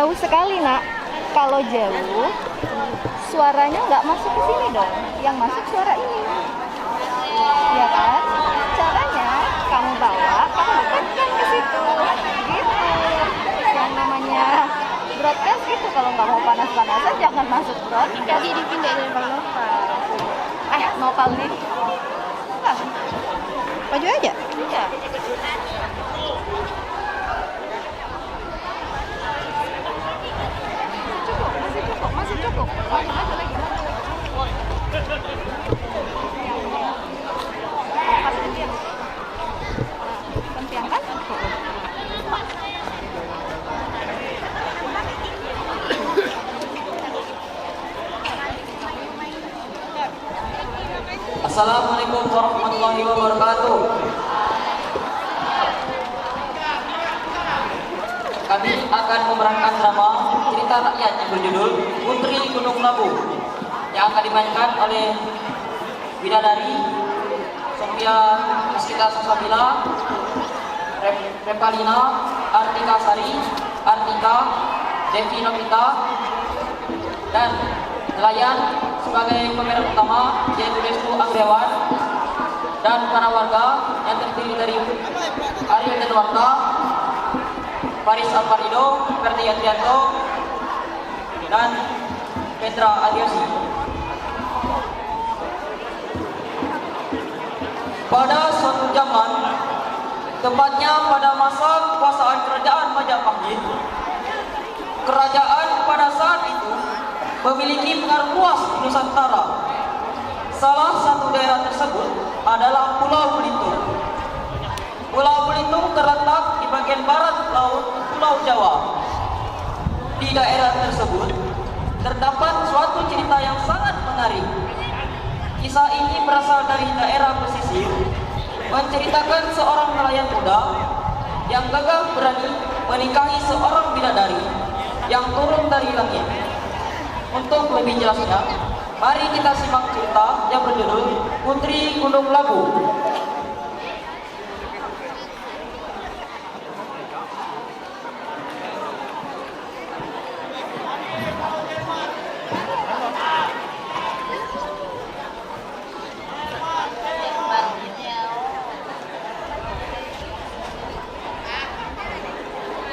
Jauh sekali, Nak. Kalau jauh, suaranya nggak masuk ke sini dong. Yang masuk suara ini. Ya kan? Caranya kamu bawa, kamu dekatkan ke situ. Gitu. Yang namanya broadcast gitu. Kalau nggak mau panas-panasan, jangan masuk broadcast. Jadi dipindah dari Bang Nopal. Nopal nih. Enggak. Maju aja. Iya. Masih cukup. Maju lagi. Kentiang kan? Assalamualaikum warahmatullahi wabarakatuh. Kami akan memerankan drama cerita rakyat yang berjudul Putri Gunung Labu yang akan dimainkan oleh Bidadari Sophia Rizkita Sosabila, Repalina, Artika Sari, Artika, Devi Novita, dan nelayan sebagai pemeran utama yaitu Destu Angrewan dan para warga yang terdiri dari Ariel Denwarta, Faris Alparido, Ferdi Adrianto, dan Petra Adiosi. Pada suatu zaman, tepatnya pada masa kekuasaan kerajaan Majapahit, kerajaan pada saat itu memiliki pengaruh luas di Nusantara. Salah satu daerah tersebut adalah Pulau Belitung. Pulau Belitung terletak di bagian barat laut Pulau Jawa. Di daerah tersebut terdapat suatu cerita yang sangat menarik. Kisah ini berasal dari daerah pesisir, menceritakan seorang nelayan muda yang gagah berani menikahi seorang bidadari yang turun dari langit. Untuk lebih jelasnya, mari kita simak cerita yang berjudul Putri Gunung Labu.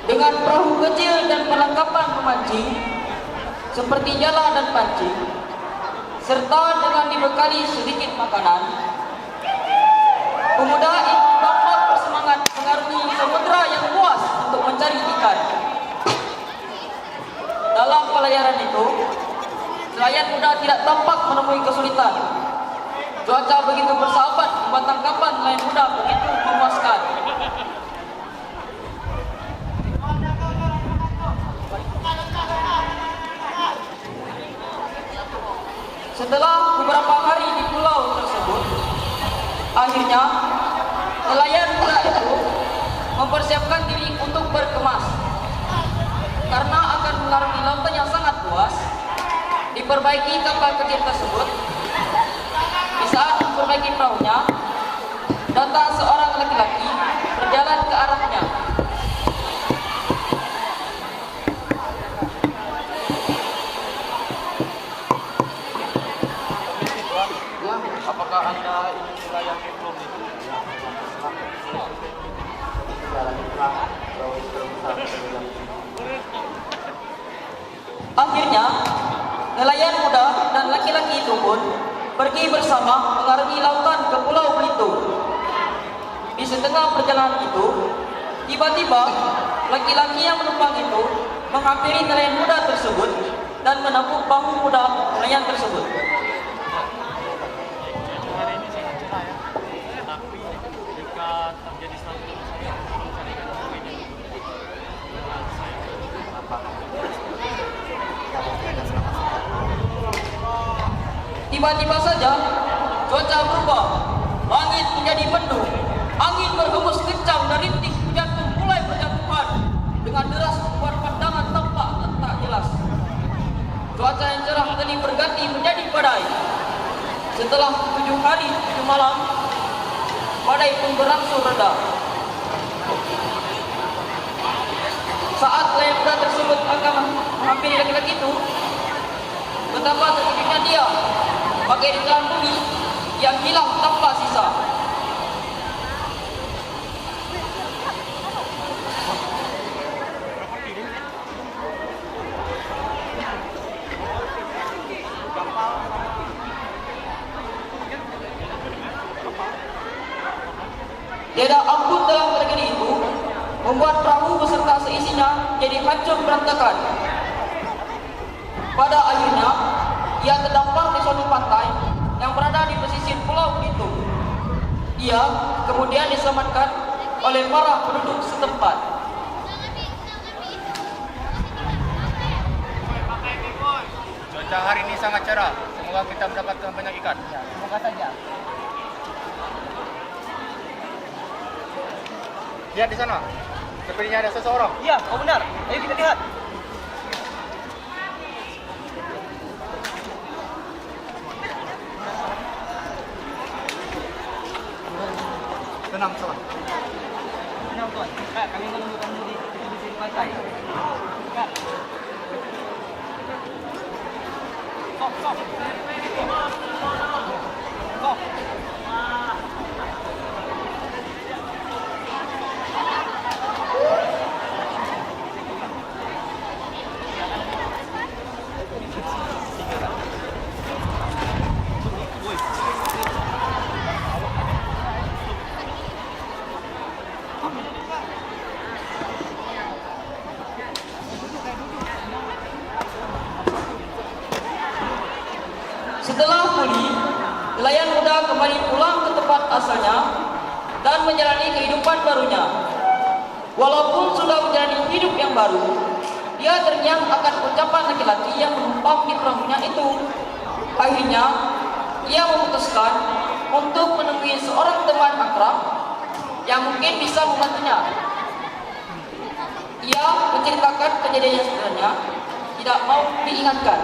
Dengan perahu kecil dan perlengkapan memancing seperti jala dan pancing, serta dengan dibekali sedikit makanan, pemuda itu tampak bersemangat mengarungi samudera yang luas untuk mencari ikan. Dalam pelayaran itu, nelayan muda tidak tampak menemui kesulitan. Cuaca begitu bersahabat membuat tangkapan nelayan muda begitu memuaskan. Setelah beberapa hari di pulau tersebut, akhirnya nelayan muda itu mempersiapkan diri untuk berkemas. Karena akan mengarungi lautan yang sangat luas, diperbaiki kapal kecil tersebut. Di saat memperbaiki perahunya, datang seorang laki-laki berjalan ke arahnya. Apakah Anda ingin wilayah Kepulauan itu? Akhirnya, nelayan muda dan laki-laki itu pun pergi bersama mengarungi lautan ke Pulau Belitung. Di setengah perjalanan itu, tiba-tiba laki-laki yang menumpang itu menghampiri nelayan muda tersebut dan menepuk bahu muda nelayan tersebut. Hari ini sangat cerah ya, tapi jika terjadi sesuatu saya perlu carikan ini. Tiba-tiba saja cuaca berubah, langit menjadi mendung, angin berhembus kencang dan rintik hujan pun mulai berjatuhan dengan deras membuat pandangan tampak tak jelas. Cuaca yang cerah tadi berganti menjadi badai. Setelah 7 hari 7 malam, badai pun berangsur reda. Saat pelayan muda tersebut akan menghampiri laki-laki itu, betapa terkejutnya dia, bagai ditelan bumi yang hilang tanpa sisa. Tiada ampun dalam tragedi itu, membuat perahu beserta seisinya jadi hancur berantakan. Pada akhirnya, ia terdampar di suatu pantai yang berada di pesisir Pulau Belitung. Ia kemudian diselamatkan oleh para penduduk setempat. Cuaca hari ini sangat cerah. Semoga kita mendapatkan banyak ikan. Semoga saja. Lihat di sana. Sepertinya ada seseorang. Iya, kau benar. Ayo kita lihat. Tenang, salah. Tenang tuan. Kak, kami menunggu kamu di pesisir pantai. Kak. Stop, stop. Stop. Setelah pulih, nelayan muda kembali pulang ke tempat asalnya dan menjalani kehidupan barunya. Walaupun sudah menjalani hidup yang baru, dia terngiang akan ucapan laki-laki yang menumpang di perahunya itu. Akhirnya, ia memutuskan untuk menemui seorang teman akrab yang mungkin bisa membantunya. Ia menceritakan kejadian yang sebenarnya tidak mau diingatkan.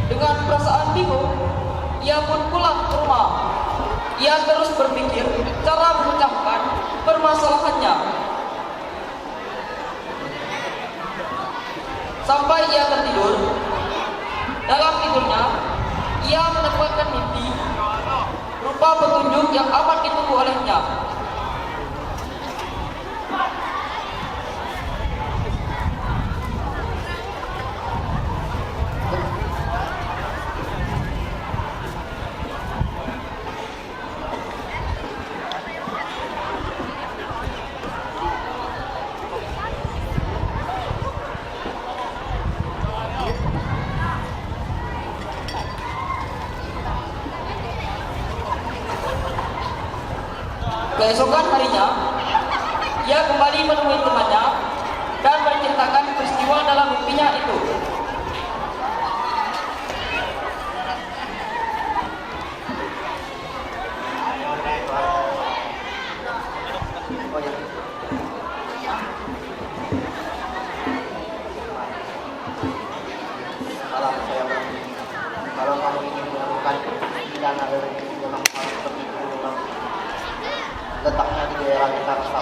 Dengan perasaan bingung, ia pun pulang ke rumah. Ia terus berpikir cara memecahkan permasalahannya. Sampai ia tertidur. Dalam tidurnya, ia mendapatkan mimpi berupa petunjuk yang amat ditunggu olehnya. Keesokan harinya, ia kembali menemui temannya dan menceritakan peristiwa dalam mimpinya itu. Malam saya berhenti. Kalau kamu ingin menemukan pidana dari memang harus pergi ke rumah. Letaknya di daerah Jakarta.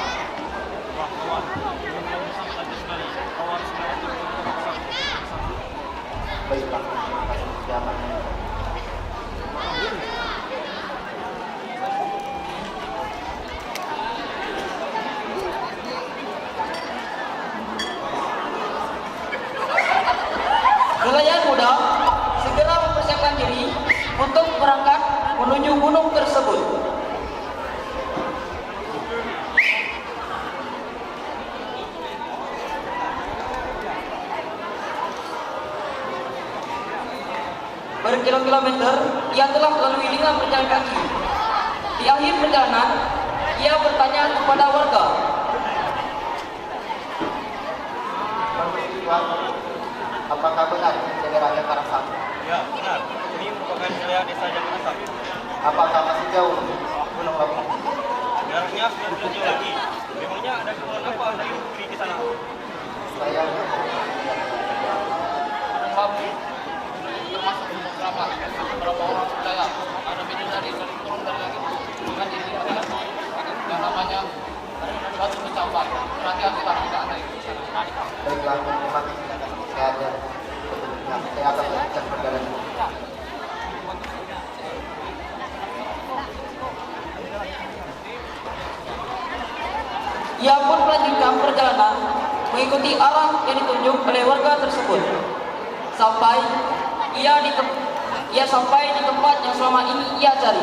Baiklah, terima kasih kesiapannya. Nelayan muda segera mempersiapkan diri untuk berangkat menuju gunung tersebut. Berkilo-kilometer ia telah lalui dengan berjalan kaki. Di akhir perjalanan, ia bertanya kepada warga. Apakah benar Raja Karasak? Ya, benar. Ini merupakan wilayah desa Jakarta. Apakah masih jauh? Gunung Lawu. Jaraknya 9 jauh lagi. Memangnya ada keperluan apa Anda ingin pergi ke sana? Saya termasuk beberapa orang percaya ada bidadari saling turun dari langit dengan diri mereka yang namanya batu kecambah. Berhati-hatilah tidak ada yang bisa. baiklah, terima kasih. Saya ada petunjuknya. Saya akan melanjutkan perjalanan. Ia pun melanjutkan perjalanan mengikuti arah yang ditunjuk oleh warga tersebut. Sampai ia sampai di tempat yang selama ini ia cari.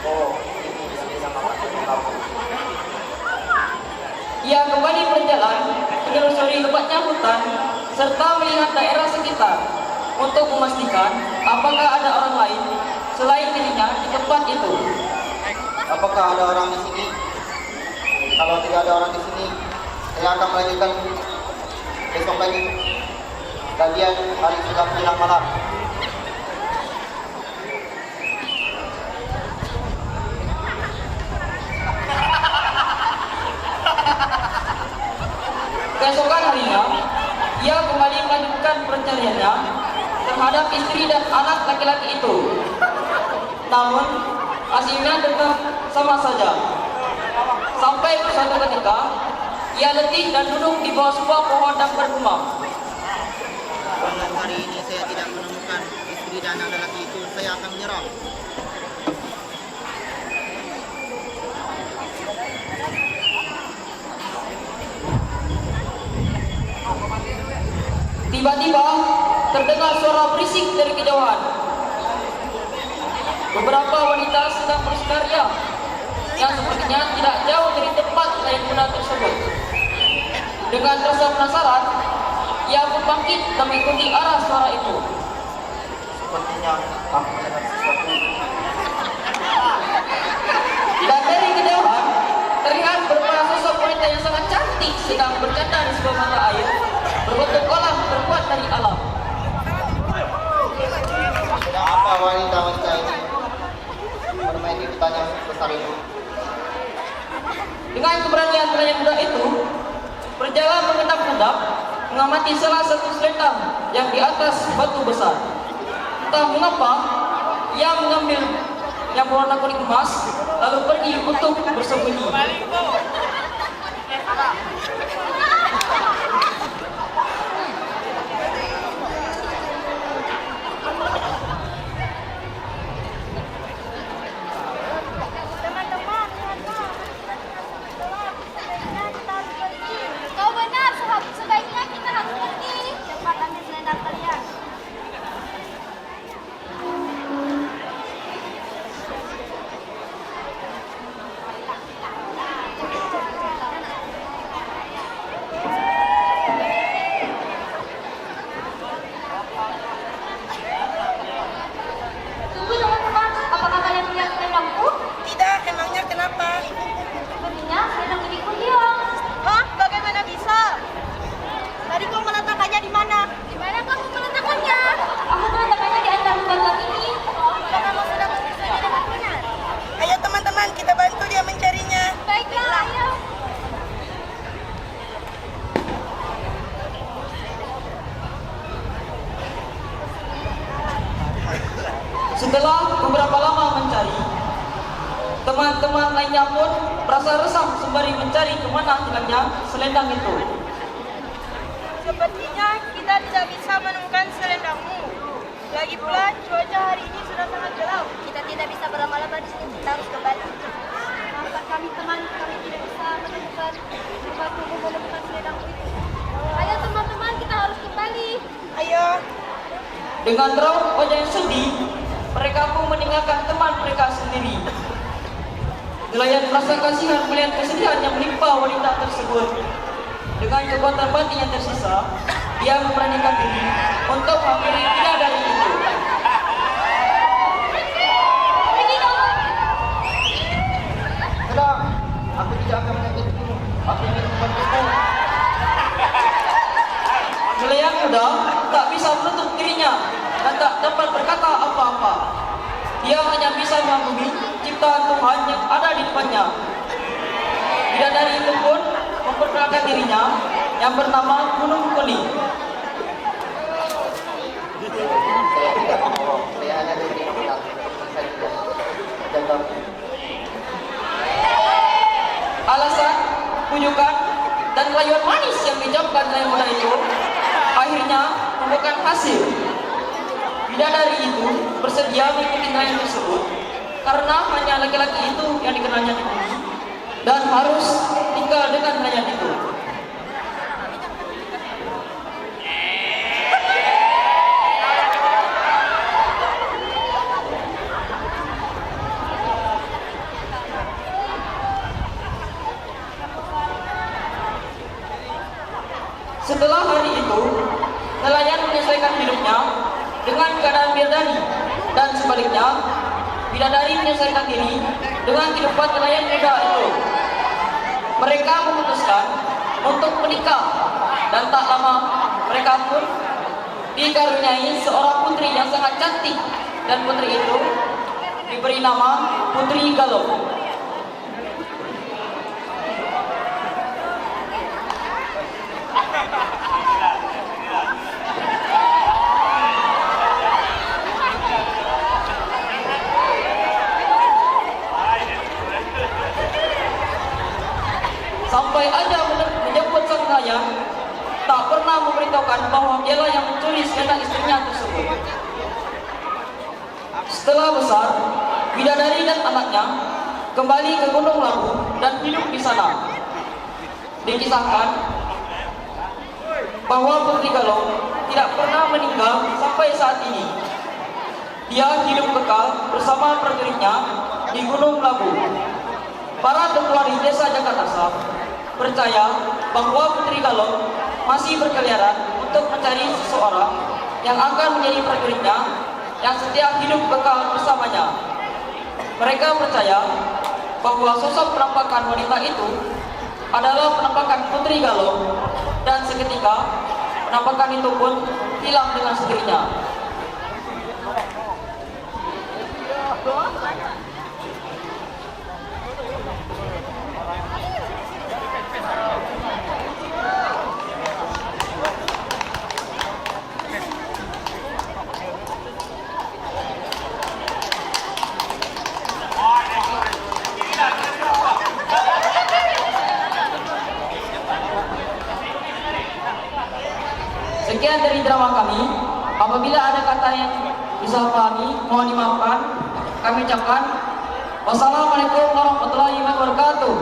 Oh, ini yang dinamakan Gunung Lawu. Ia kembali berjalan menelusuri lebatnya hutan serta melihat daerah sekitar untuk memastikan apakah ada orang lain selain dirinya di tempat itu. Apakah ada orang di sini? Kalau tidak ada orang di sini, saya akan melanjutkan besok lagi. Lagian hari sudah menjelang malam. Keesokan harinya, ia kembali melanjutkan pencariannya terhadap istri dan anak laki-laki itu. Namun, hasilnya tetap sama saja. Sampai suatu ketika, ia letih dan duduk di bawah sebuah pohon dan bergumam. Kalau hari ini saya tidak menemukan istri dan anak lelaki itu, saya akan menyerah. Tiba-tiba terdengar suara berisik dari kejauhan. Beberapa wanita sedang bersukaria yang sepertinya tidak jauh dari tempat lain benda tersebut. Dengan rasa penasaran, ia pun bangkit dan mengikuti arah suara itu. Sepertinya aku mendengar sesuatu. Dan dari kejauhan terlihat beberapa sosok wanita yang sangat cantik sedang bercanda di sebuah mata air berbentuk kolam terbuat dari alam. Sedang apa wanita-wanita ini bermain di hutan yang besar itu? Dengan keberanian pelayan muda itu berjalan mengendap-endap mengamati salah satu selendang yang di atas batu besar. Entah mengapa ia mengambil yang berwarna kuning emas lalu pergi untuk bersembunyi. Kau benar, sebaiknya kita harus pergi. Cepat ambil selendang kalian. Tunggu teman-teman, apakah kalian melihat selendangku? Tidak, emangnya kenapa? Sepertinya selendang milikku hilang. Hah? Bagaimana bisa? Tadi kau meletakkannya di mana? Di mana kamu meletakkannya? Aku meletakkannya di antara batu ini. Apa kamu sudah menyusunnya dengan benar? Ayo teman-teman, kita bantu dia mencarinya. Baiklah, ayo. Setelah beberapa lama mencari, teman-teman lainnya pun merasa resah sembari mencari kemana hilangnya selendang itu. Sepertinya kita tidak bisa menemukan selendangmu. Lagi pula cuaca hari ini sudah sangat gelap. Kita tidak bisa berlama-lama di sini. Kita harus kembali. Maafkan kami teman, kami tidak bisa menemukan membantumu menemukan selendangku itu. Ayo teman-teman, kita harus kembali. Ayo. Dengan raut wajah yang sedih, mereka pun meninggalkan teman mereka sendiri. Nelayan merasa kasihan melihat kesedihan yang menimpa wanita tersebut. Dengan kekuatan batin yang tersisa, dia memberanikan diri untuk menghampiri bidadari itu. Pergi kamu. Tenang, Aku ingin membantumu. Selain muda tak bisa menutup dirinya dan tak dapat berkata apa-apa. Dia hanya bisa mengagumi ciptaan Tuhan yang ada di depannya. Bidadari itu pun memperkenalkan dirinya yang bernama Gunung Keli. Saya tidak mau. Saya hanya diberi modal. Saya tidak jaga. Alasan, pujukan, dan rayuan manis yang diucapkan oleh muda itu akhirnya membuahkan hasil. Bidadari itu bersedia mengikuti nelayan tersebut karena hanya laki-laki itu yang dikenalnya di bumi dan harus tinggal dengan nelayan itu. Setelah hari itu, nelayan menyelesaikan hidupnya dengan keadaan bidadari dan sebaliknya, bidadari menyelesaikan diri dengan kehidupan nelayan muda itu. Mereka memutuskan untuk menikah dan tak lama mereka pun dikaruniai seorang putri yang sangat cantik dan putri itu diberi nama Putri Galuh. Sampai aja menjemput sang nelayan, tak pernah memberitahukan bahwa dialah yang mencuri selendang istrinya tersebut. Setelah besar, bidadari dan anaknya kembali ke Gunung Labu dan hidup di sana. Dikisahkan bahwa Putri Galuh tidak pernah meninggal sampai saat ini. Dia hidup kekal bersama prajuritnya di Gunung Labu. Para ketua di desa Jagatarsa percaya bahwa Putri Galuh masih berkeliaran untuk mencari seseorang yang akan menjadi prajuritnya yang setia hidup kekal bersamanya. Mereka percaya bahwa sosok penampakan wanita itu adalah penampakan Putri Galuh dan seketika penampakan itu pun hilang dengan sendirinya. Sekian dari drama kami. Apabila ada kata yang bisa pahami, mohon dimaafkan. Kami ucapkan wassalamualaikum warahmatullahi wabarakatuh.